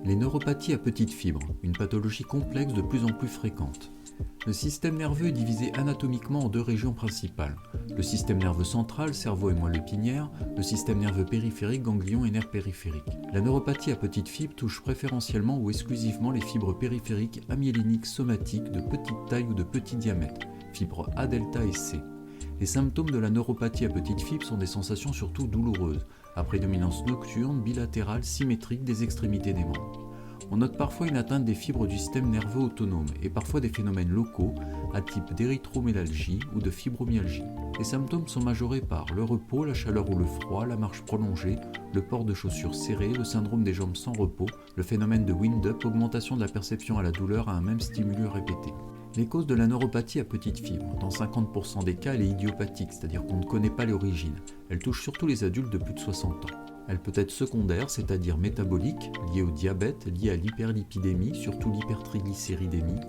Les neuropathies à petite fibre, une pathologie complexe de plus en plus fréquente. Le système nerveux est divisé anatomiquement en deux régions principales. Le système nerveux central, cerveau et moelle épinière, le système nerveux périphérique, ganglion et nerfs périphériques. La neuropathie à petite fibre touche préférentiellement ou exclusivement les fibres périphériques amyéléniques somatiques de petite taille ou de petit diamètre, fibres A, delta et C. Les symptômes de la neuropathie à petite fibre sont des sensations surtout douloureuses, à prédominance nocturne, bilatérale, symétrique des extrémités des membres. On note parfois une atteinte des fibres du système nerveux autonome et parfois des phénomènes locaux à type d'érythromélalgie ou de fibromyalgie. Les symptômes sont majorés par le repos, la chaleur ou le froid, la marche prolongée, le port de chaussures serrées, le syndrome des jambes sans repos, le phénomène de wind-up, augmentation de la perception à la douleur à un même stimulus répété. Les causes de la neuropathie à petite fibre. Dans 50% des cas, elle est idiopathique, c'est-à-dire qu'on ne connaît pas les origines. Elle touche surtout les adultes de plus de 60 ans. Elle peut être secondaire, c'est-à-dire métabolique, liée au diabète, liée à l'hyperlipidémie, surtout l'hypertriglycéridémie,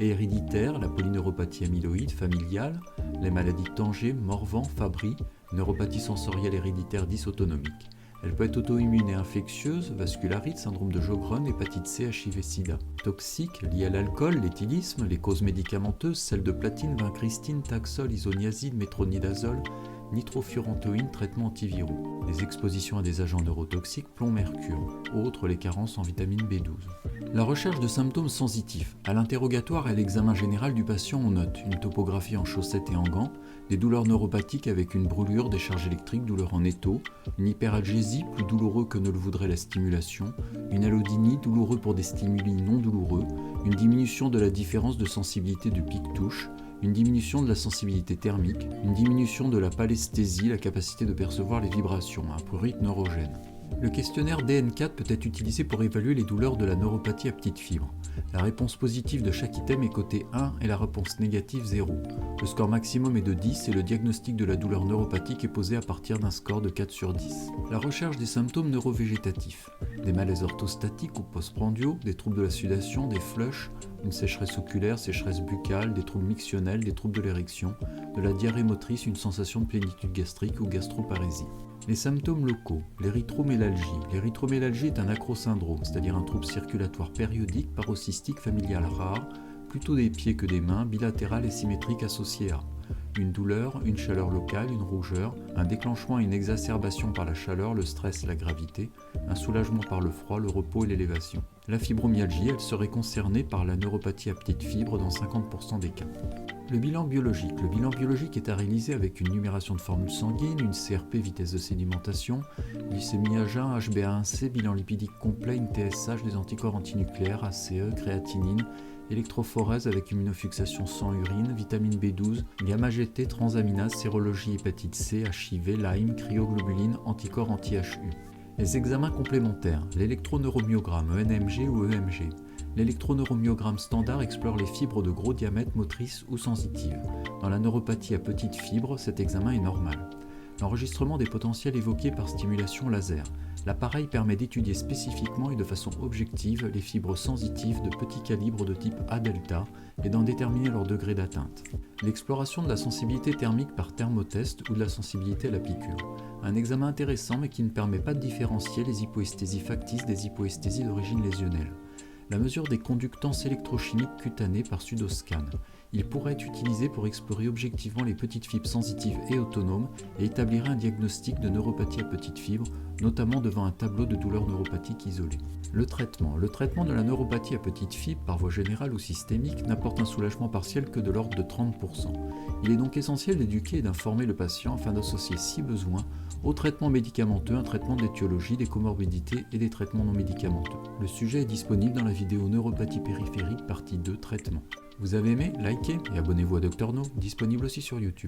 et héréditaire, la polyneuropathie amyloïde, familiale, les maladies de Tanger, Morvan, Fabry, neuropathie sensorielle héréditaire dysautonomique. Elle peut être auto-immune et infectieuse, vascularite, syndrome de Sjögren, hépatite C, HIV-Sida. Toxique, liée à l'alcool, l'éthylisme, les causes médicamenteuses, celles de platine, vincristine, taxol, isoniazide, métronidazole, nitrofurantoïne, traitement antiviraux. Les expositions à des agents neurotoxiques, plomb, mercure. Autres, les carences en vitamine B12. La recherche de symptômes sensitifs. À l'interrogatoire et à l'examen général du patient, on note une topographie en chaussettes et en gants, des douleurs neuropathiques avec une brûlure, des charges électriques, douleurs en étau, une hyperalgésie plus douloureux que ne le voudrait la stimulation, une allodynie douloureux pour des stimuli non douloureux, une diminution de la différence de sensibilité du pic-touche, une diminution de la sensibilité thermique, une diminution de la palesthésie, la capacité de percevoir les vibrations, un prurite neurogène. Le questionnaire DN4 peut être utilisé pour évaluer les douleurs de la neuropathie à petite fibre. La réponse positive de chaque item est cotée 1 et la réponse négative 0. Le score maximum est de 10 et le diagnostic de la douleur neuropathique est posé à partir d'un score de 4 sur 10. La recherche des symptômes neurovégétatifs. Des malaises orthostatiques ou postprandiaux, des troubles de la sudation, des flushs, une sécheresse oculaire, sécheresse buccale, des troubles mictionnels, des troubles de l'érection, de la diarrhée motrice, une sensation de plénitude gastrique ou gastroparésie. Les symptômes locaux, l'érythromélalgie. L'érythromélalgie est un acrosyndrome, c'est-à-dire un trouble circulatoire périodique, paroxystique, familial rare, plutôt des pieds que des mains, bilatéral et symétrique associé à une douleur, une chaleur locale, une rougeur, un déclenchement et une exacerbation par la chaleur, le stress, la gravité, un soulagement par le froid, le repos et l'élévation. La fibromyalgie, elle serait concernée par la neuropathie à petite fibre dans 50% des cas. Le bilan biologique. Le bilan biologique est à réaliser avec une numération de formules sanguines, une CRP vitesse de sédimentation, glycémie à jeun, HbA1c, bilan lipidique complet, une TSH, des anticorps antinucléaires, ACE, créatinine, électrophorèse avec immunofixation sang-urine, vitamine B12, gamma-GT, transaminase, sérologie hépatite C, HIV, Lyme, cryoglobuline, anticorps anti-HU. Les examens complémentaires, l'électroneuromyogramme ENMG ou EMG. L'électroneuromyogramme standard explore les fibres de gros diamètre motrices ou sensitives. Dans la neuropathie à petite fibre, cet examen est normal. L'enregistrement des potentiels évoqués par stimulation laser. L'appareil permet d'étudier spécifiquement et de façon objective les fibres sensitives de petit calibre de type A-delta et d'en déterminer leur degré d'atteinte. L'exploration de la sensibilité thermique par thermotest ou de la sensibilité à la piqûre. Un examen intéressant mais qui ne permet pas de différencier les hypoesthésies factices des hypoesthésies d'origine lésionnelle. La mesure des conductances électrochimiques cutanées par pseudoscan. Il pourrait être utilisé pour explorer objectivement les petites fibres sensitives et autonomes et établir un diagnostic de neuropathie à petite fibre, notamment devant un tableau de douleur neuropathique isolé. Le traitement. Le traitement de la neuropathie à petite fibre, par voie générale ou systémique, n'apporte un soulagement partiel que de l'ordre de 30%. Il est donc essentiel d'éduquer et d'informer le patient afin d'associer, si besoin, au traitement médicamenteux un traitement de l'étiologie, des comorbidités et des traitements non médicamenteux. Le sujet est disponible dans la vidéo Neuropathie périphérique partie 2 traitement. Vous avez aimé? Likez et abonnez-vous à Dr No, disponible aussi sur YouTube.